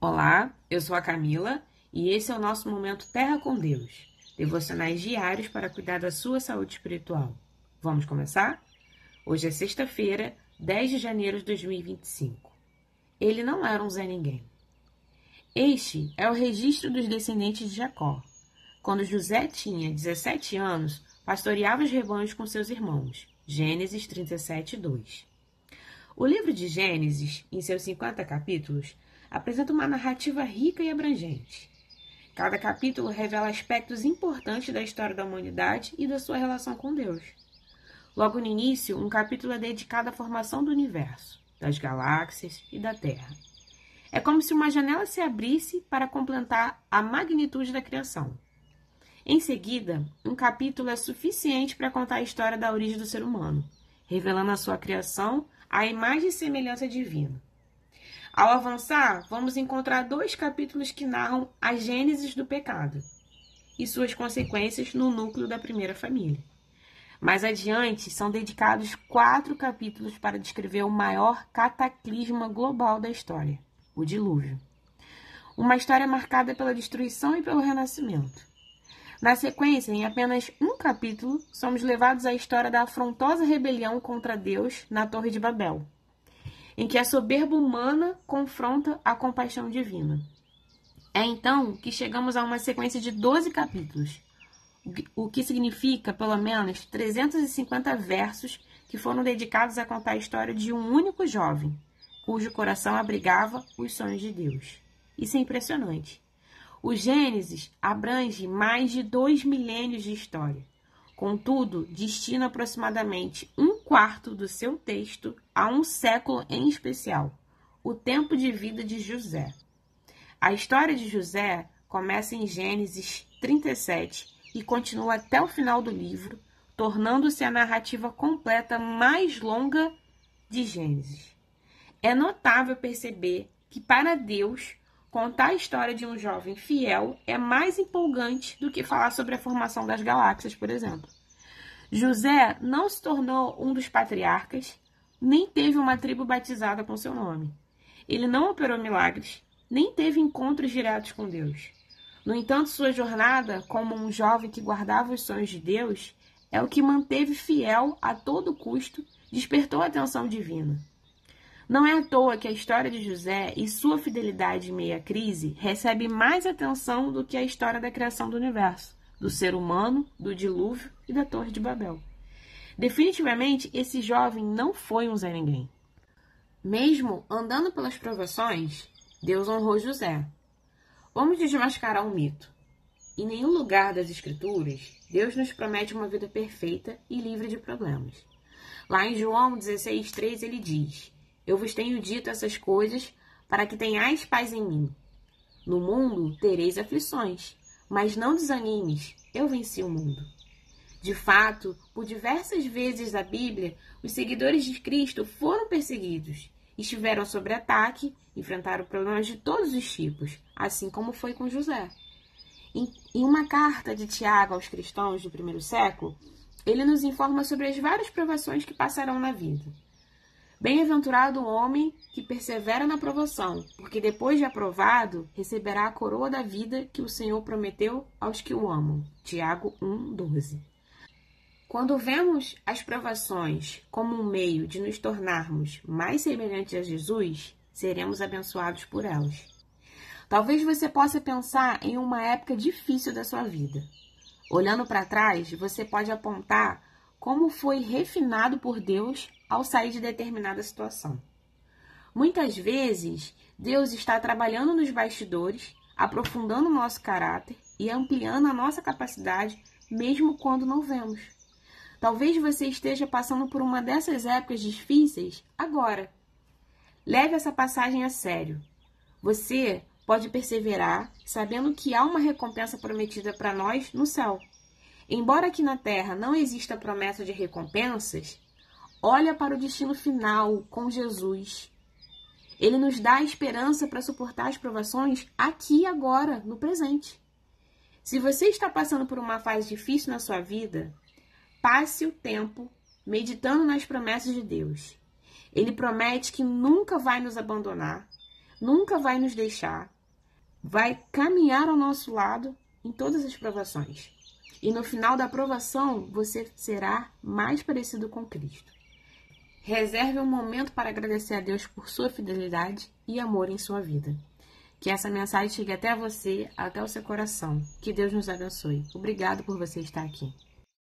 Olá, eu sou a Camila e esse é o nosso Momento Terra com Deus, devocionais diários para cuidar da sua saúde espiritual. Vamos começar? Hoje é sexta-feira, 10 de janeiro de 2025. Ele não era um Zé Ninguém. Este é o registro dos descendentes de Jacó. Quando José tinha 17 anos, pastoreava os rebanhos com seus irmãos. Gênesis 37, 2. O livro de Gênesis, em seus 50 capítulos, apresenta uma narrativa rica e abrangente. Cada capítulo revela aspectos importantes da história da humanidade e da sua relação com Deus. Logo no início, um capítulo é dedicado à formação do universo, das galáxias e da Terra. É como se uma janela se abrisse para completar a magnitude da criação. Em seguida, um capítulo é suficiente para contar a história da origem do ser humano, revelando a sua criação à imagem e semelhança divina. Ao avançar, vamos encontrar 2 capítulos que narram a gênese do pecado e suas consequências no núcleo da primeira família. Mais adiante, são dedicados 4 capítulos para descrever o maior cataclisma global da história, o dilúvio. Uma história marcada pela destruição e pelo renascimento. Na sequência, em apenas um capítulo, somos levados à história da afrontosa rebelião contra Deus na Torre de Babel, em que a soberba humana confronta a compaixão divina. É então que chegamos a uma sequência de 12 capítulos, o que significa pelo menos 350 versos que foram dedicados a contar a história de um único jovem, cujo coração abrigava os sonhos de Deus. Isso é impressionante. O Gênesis abrange mais de 2 milênios de história. Contudo, destina aproximadamente 1/4 do seu texto a um século em especial, o tempo de vida de José. A história de José começa em Gênesis 37 e continua até o final do livro, tornando-se a narrativa completa mais longa de Gênesis. É notável perceber que, para Deus, contar a história de um jovem fiel é mais empolgante do que falar sobre a formação das galáxias, por exemplo. José não se tornou um dos patriarcas, nem teve uma tribo batizada com seu nome. Ele não operou milagres, nem teve encontros diretos com Deus. No entanto, sua jornada como um jovem que guardava os sonhos de Deus é o que manteve fiel a todo custo, despertou a atenção divina. Não é à toa que a história de José e sua fidelidade em meio à crise recebe mais atenção do que a história da criação do universo, do ser humano, do dilúvio e da Torre de Babel. Definitivamente, esse jovem não foi um Zé Ninguém. Mesmo andando pelas provações, Deus honrou José. Vamos desmascarar um mito. Em nenhum lugar das Escrituras, Deus nos promete uma vida perfeita e livre de problemas. Lá em João 16,3, ele diz: Eu vos tenho dito essas coisas para que tenhais paz em mim. No mundo tereis aflições, mas não desanimes, eu venci o mundo. De fato, por diversas vezes na Bíblia, os seguidores de Cristo foram perseguidos, estiveram sob ataque, enfrentaram problemas de todos os tipos, assim como foi com José. Em uma carta de Tiago aos cristãos do primeiro século, ele nos informa sobre as várias provações que passarão na vida. Bem-aventurado o homem que persevera na provação, porque depois de aprovado, receberá a coroa da vida que o Senhor prometeu aos que o amam. Tiago 1,12. Quando vemos as provações como um meio de nos tornarmos mais semelhantes a Jesus, seremos abençoados por elas. Talvez você possa pensar em uma época difícil da sua vida. Olhando para trás, você pode apontar como foi refinado por Deus ao sair de determinada situação. Muitas vezes, Deus está trabalhando nos bastidores, aprofundando o nosso caráter e ampliando a nossa capacidade, mesmo quando não vemos. Talvez você esteja passando por uma dessas épocas difíceis agora. Leve essa passagem a sério. Você pode perseverar, sabendo que há uma recompensa prometida para nós no céu. Embora aqui na Terra não exista promessa de recompensas, olha para o destino final com Jesus. Ele nos dá a esperança para suportar as provações aqui e agora, no presente. Se você está passando por uma fase difícil na sua vida, passe o tempo meditando nas promessas de Deus. Ele promete que nunca vai nos abandonar, nunca vai nos deixar, vai caminhar ao nosso lado em todas as provações. E no final da provação, você será mais parecido com Cristo. Reserve um momento para agradecer a Deus por sua fidelidade e amor em sua vida. Que essa mensagem chegue até você, até o seu coração. Que Deus nos abençoe. Obrigado por você estar aqui.